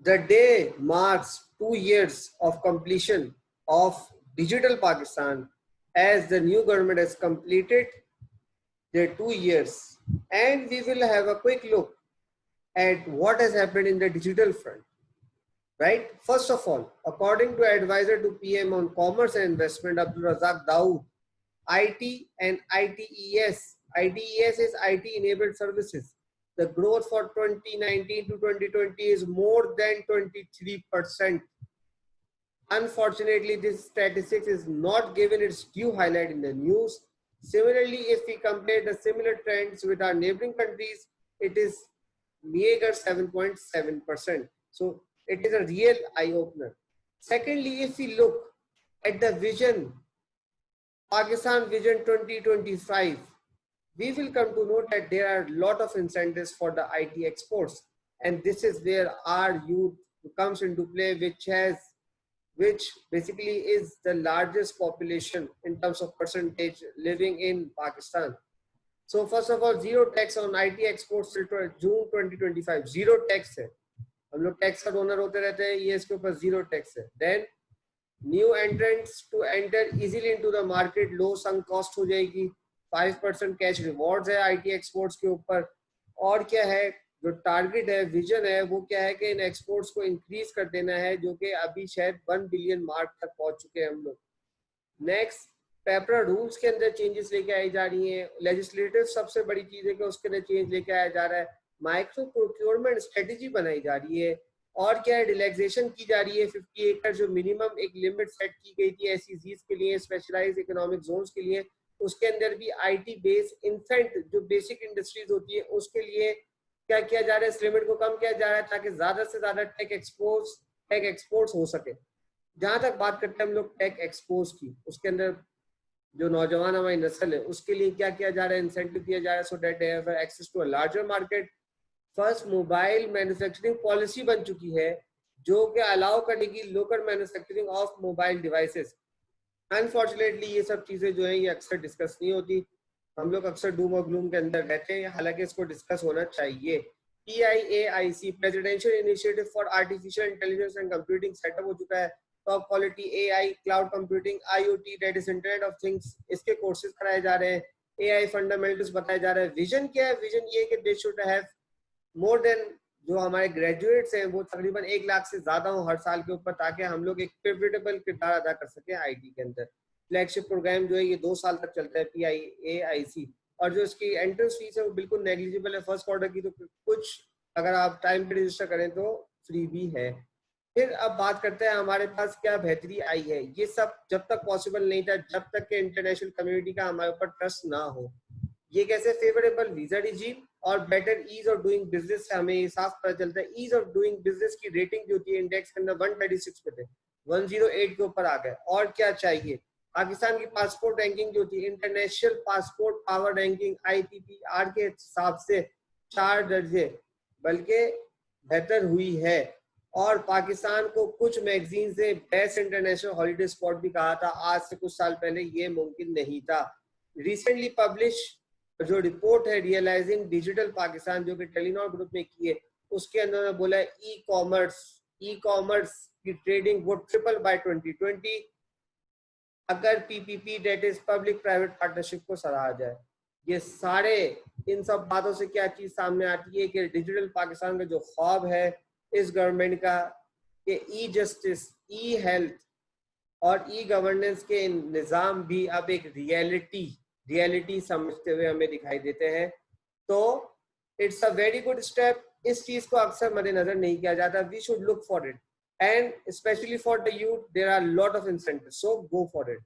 The day marks 2 years of completion of digital Pakistan, as the new government has completed their 2 years, and we will have a quick look at what has happened in the digital front. Right? First of all, according to advisor to PM on Commerce and Investment, Abdul Razak Dawood, IT and ITES. ITES is IT enabled services. The growth for 2019 to 2020 is more than 23%. Unfortunately, this statistics is not given its due highlight in the news. Similarly, if we compare the similar trends with our neighboring countries, it is meager 7.7%. So it is a real eye-opener. Secondly, if we look at the vision, Pakistan Vision 2025, we will come to know that there are a lot of incentives for the IT exports. And this is where our youth comes into play, which basically is the largest population in terms of percentage living in Pakistan. So first of all, zero tax on IT exports till June 2025. Zero tax है. हम लोग tax का owner होते रहते हैं, ये इसके ऊपर जीरो टैक्स है. Then new entrants to enter easily into the market, low sunk cost हो जाएगी. 5% कैश रिवॉर्ड्स है IT एक्सपोर्ट्स के ऊपर. और क्या है, जो टारगेट है, विजन है, वो क्या है कि इन एक्सपोर्ट्स को इंक्रीज कर देना है, जो कि अभी शायद 1 बिलियन मार्क तक पहुंच चुके हैं हम लोग. नेक्स्ट, पेपर रूल्स के अंदर चेंजेस लेके आई जा रही हैं. लेजिस्लेटिव सबसे बड़ी चीज है कि उसके अंदर चेंज लेके आया जा रहा है. माइक्रो प्रोक्योरमेंट स्ट्रेटेजी बनाई जा रही है. और क्या है, रिलैक्सेशन की जा रही है. 50 एकड़ जो मिनिमम एक लिमिट सेट की गई थी एसईजीज के लिए, स्पेशलाइज्ड इकोनॉमिक जोन्स के लिए, उसके अंदर भी आईटी बेस इनफैक्ट जो बेसिक इंडस्ट्रीज होती है उसके लिए क्या किया जा रहा है, इस लिमिट को कम किया जा रहा है ताकि ज्यादा से ज्यादा टेक एक्सपोर्ट्स हो सके. जहां तक बात करते हैं हम लोग टेक एक्सपोर्ट्स की, उसके अंदर जो नौजवान हमारी नस्ल है उसके लिए क्या किया जा रहा है, इंसेंटिव दिया जा रहा है so that they have access to a larger market. First mobile manufacturing policy बन चुकी है जो कि अलाउ करेगी local manufacturing of mobile devices. Unfortunately ये सब चीजें जो है ये अक्सर डिस्कस नहीं होती. हम लोग अक्सर डूम और ग्लूम के अंदर रहते हैं, हालांकि इसको डिस्कस होना चाहिए. PIAIC presidential initiative for artificial intelligence and computing setup हो चुका है. Top quality AI, cloud computing, IoT, that is internet of things, इसके कोर्सेज कराए जा रहे हैं. AI फंडामेंटल्स बताया जा रहा है. विजन क्या है, विजन ये कि they should have more than, जो हमारे ग्रेजुएट्स हैं वो तकरीबन 1 लाख से ज्यादा हो हर साल के ऊपर, ताकि हम लोग एक पिवटेबल किरदार अदा कर सके आईटी के अंदर. फ्लैगशिप प्रोग्राम जो है ये 2 साल तक चलता है PIAIC, और जो इसकी एंट्रेंस फीस है वो बिल्कुल नेग्लिजिबल है. फर्स्ट क्वार्टर की तो कुछ अगर आप टाइम पे रजिस्टर करें तो फ्री भी है. फिर अब बात करते हैं हमारे पास क्या बेहतरी आई है. ये सब जब तक पॉसिबल नहीं था जब तक कि इंटरनेशनल कम्युनिटी का हमारे ऊपर ट्रस्ट ना हो. ये कैसे, फेवरेबल वीजा रिजीम और better ease of doing business से हमें साफ पता चलता है. ईज ऑफ डूइंग बिजनेस की रेटिंग जो होती है इंडेक्स के अंदर 136 पे थे, 108 के ऊपर आ गए. और क्या चाहिए, पाकिस्तान की पासपोर्ट रैंकिंग जो थी, international passport power ranking IPPR के हिसाब से 4 दर्जे बल्कि बेहतर हुई है. और पाकिस्तान को कुछ मैगजीन से बेस्ट इंटरनेशनल हॉलीडे स्पॉट भी कहा था. आज से कुछ साल पहले ये मुमकिन नहीं था. रिसेंटली पब्लिश जो रिपोर्ट है रियलाइजिंग डिजिटल पाकिस्तान जो कि टेलीनॉर ग्रुप ने की है, उसके अंदर बोला है ई कॉमर्स की ट्रेडिंग वो ट्रिपल बाय 2020 अगर PPP that is public private partnership को सराहा जाए. ये सारे इन सब बातों से क्या चीज सामने आती है कि डिजिटल पाकिस्तान का जो ख्वाब है इस गवर्नमेंट का कि ई जस्टिस, ई हेल्थ और ई गवर्नेंस के निज़ाम भी अब एक रियलिटी समझते हुए हमें दिखाई देते हैं. तो it's a very good step. इस चीज को अक्सर मद्देनजर नहीं किया जाता. We should look for it and specially for the youth there are lot of incentives, so go for it.